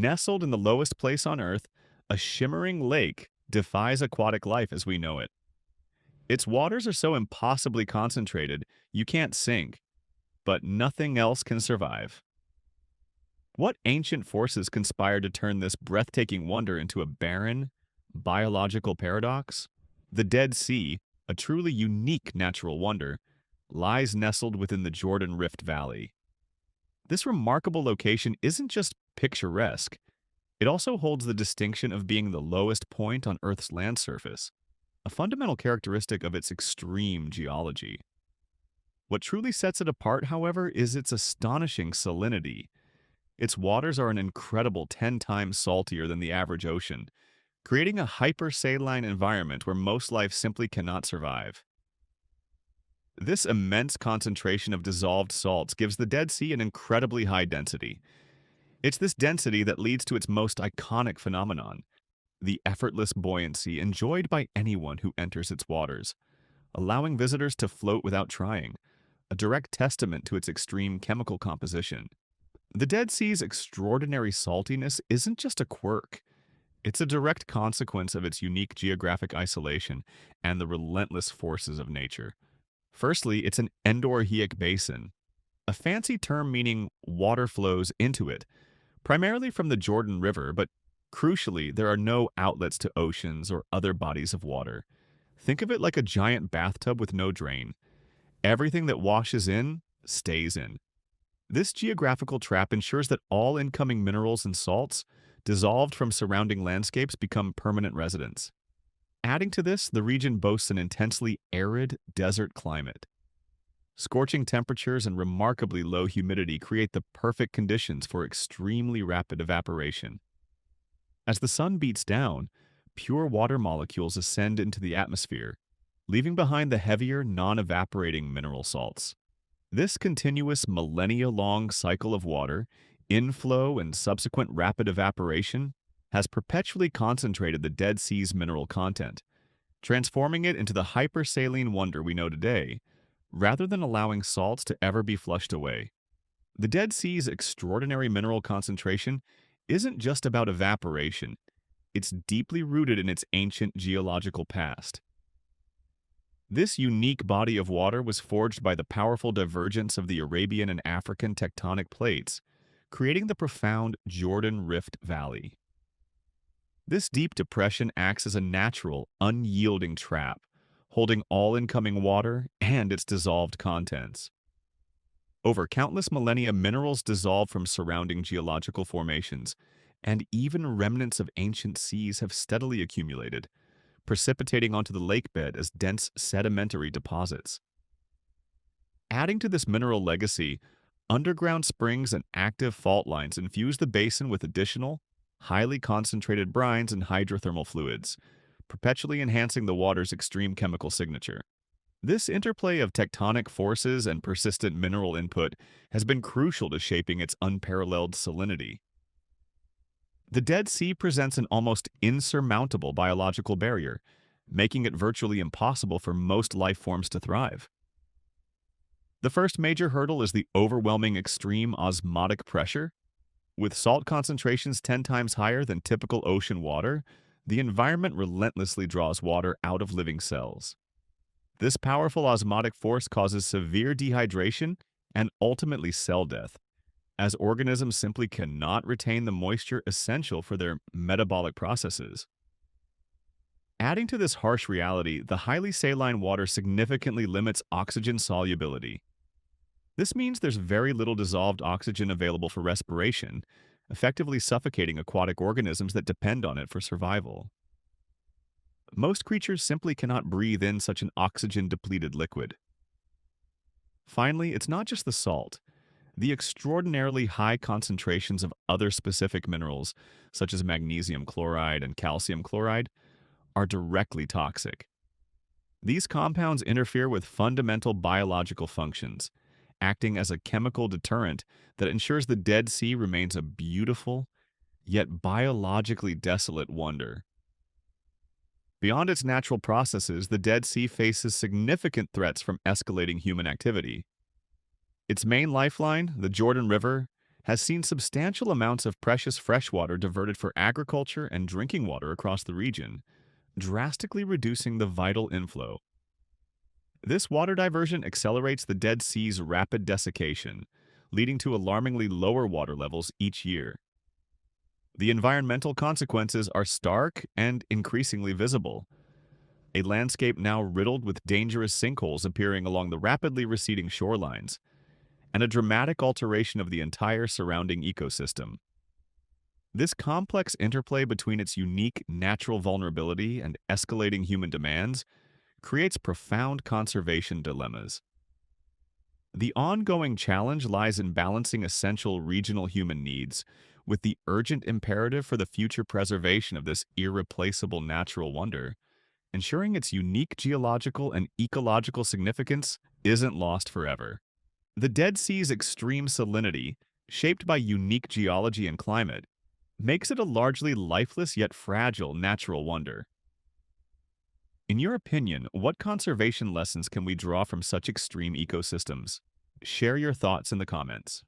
Nestled in the lowest place on Earth, a shimmering lake defies aquatic life as we know it. Its waters are so impossibly concentrated, you can't sink, but nothing else can survive. What ancient forces conspired to turn this breathtaking wonder into a barren, biological paradox? The Dead Sea, a truly unique natural wonder, lies nestled within the Jordan Rift Valley. This remarkable location isn't just picturesque, it also holds the distinction of being the lowest point on Earth's land surface, a fundamental characteristic of its extreme geology. What truly sets it apart, however, is its astonishing salinity. Its waters are an incredible 10 times saltier than the average ocean, creating a hypersaline environment where most life simply cannot survive. This immense concentration of dissolved salts gives the Dead Sea an incredibly high density. It's this density that leads to its most iconic phenomenon, the effortless buoyancy enjoyed by anyone who enters its waters, allowing visitors to float without trying, a direct testament to its extreme chemical composition. The Dead Sea's extraordinary saltiness isn't just a quirk, it's a direct consequence of its unique geographic isolation and the relentless forces of nature. Firstly, it's an endorheic basin, a fancy term meaning water flows into it, primarily from the Jordan River, but crucially, there are no outlets to oceans or other bodies of water. Think of it like a giant bathtub with no drain. Everything that washes in stays in. This geographical trap ensures that all incoming minerals and salts, dissolved from surrounding landscapes, become permanent residents. Adding to this, the region boasts an intensely arid desert climate. Scorching temperatures and remarkably low humidity create the perfect conditions for extremely rapid evaporation. As the sun beats down, pure water molecules ascend into the atmosphere, leaving behind the heavier, non-evaporating mineral salts. This continuous millennia-long cycle of water, inflow and subsequent rapid evaporation, has perpetually concentrated the Dead Sea's mineral content, transforming it into the hypersaline wonder we know today, rather than allowing salts to ever be flushed away. The Dead Sea's extraordinary mineral concentration isn't just about evaporation, it's deeply rooted in its ancient geological past. This unique body of water was forged by the powerful divergence of the Arabian and African tectonic plates, creating the profound Jordan Rift Valley. This deep depression acts as a natural, unyielding trap, holding all incoming water and its dissolved contents. Over countless millennia, minerals dissolve from surrounding geological formations, and even remnants of ancient seas have steadily accumulated, precipitating onto the lakebed as dense sedimentary deposits. Adding to this mineral legacy, underground springs and active fault lines infuse the basin with additional, highly concentrated brines and hydrothermal fluids, perpetually enhancing the water's extreme chemical signature. This interplay of tectonic forces and persistent mineral input has been crucial to shaping its unparalleled salinity. The Dead Sea presents an almost insurmountable biological barrier, making it virtually impossible for most life forms to thrive. The first major hurdle is the overwhelming extreme osmotic pressure. With salt concentrations 10 times higher than typical ocean water, the environment relentlessly draws water out of living cells. This powerful osmotic force causes severe dehydration and ultimately cell death, as organisms simply cannot retain the moisture essential for their metabolic processes. Adding to this harsh reality, the highly saline water significantly limits oxygen solubility. This means there's very little dissolved oxygen available for respiration, effectively suffocating aquatic organisms that depend on it for survival. Most creatures simply cannot breathe in such an oxygen-depleted liquid. Finally, it's not just the salt. The extraordinarily high concentrations of other specific minerals, such as magnesium chloride and calcium chloride, are directly toxic. These compounds interfere with fundamental biological functions, acting as a chemical deterrent that ensures the Dead Sea remains a beautiful, yet biologically desolate wonder. Beyond its natural processes, the Dead Sea faces significant threats from escalating human activity. Its main lifeline, the Jordan River, has seen substantial amounts of precious freshwater diverted for agriculture and drinking water across the region, drastically reducing the vital inflow. This water diversion accelerates the Dead Sea's rapid desiccation, leading to alarmingly lower water levels each year. The environmental consequences are stark and increasingly visible. A landscape now riddled with dangerous sinkholes appearing along the rapidly receding shorelines, and a dramatic alteration of the entire surrounding ecosystem. This complex interplay between its unique natural vulnerability and escalating human demands creates profound conservation dilemmas. The ongoing challenge lies in balancing essential regional human needs with the urgent imperative for the future preservation of this irreplaceable natural wonder, ensuring its unique geological and ecological significance isn't lost forever. The Dead Sea's extreme salinity, shaped by unique geology and climate, makes it a largely lifeless yet fragile natural wonder. In your opinion, what conservation lessons can we draw from such extreme ecosystems? Share your thoughts in the comments.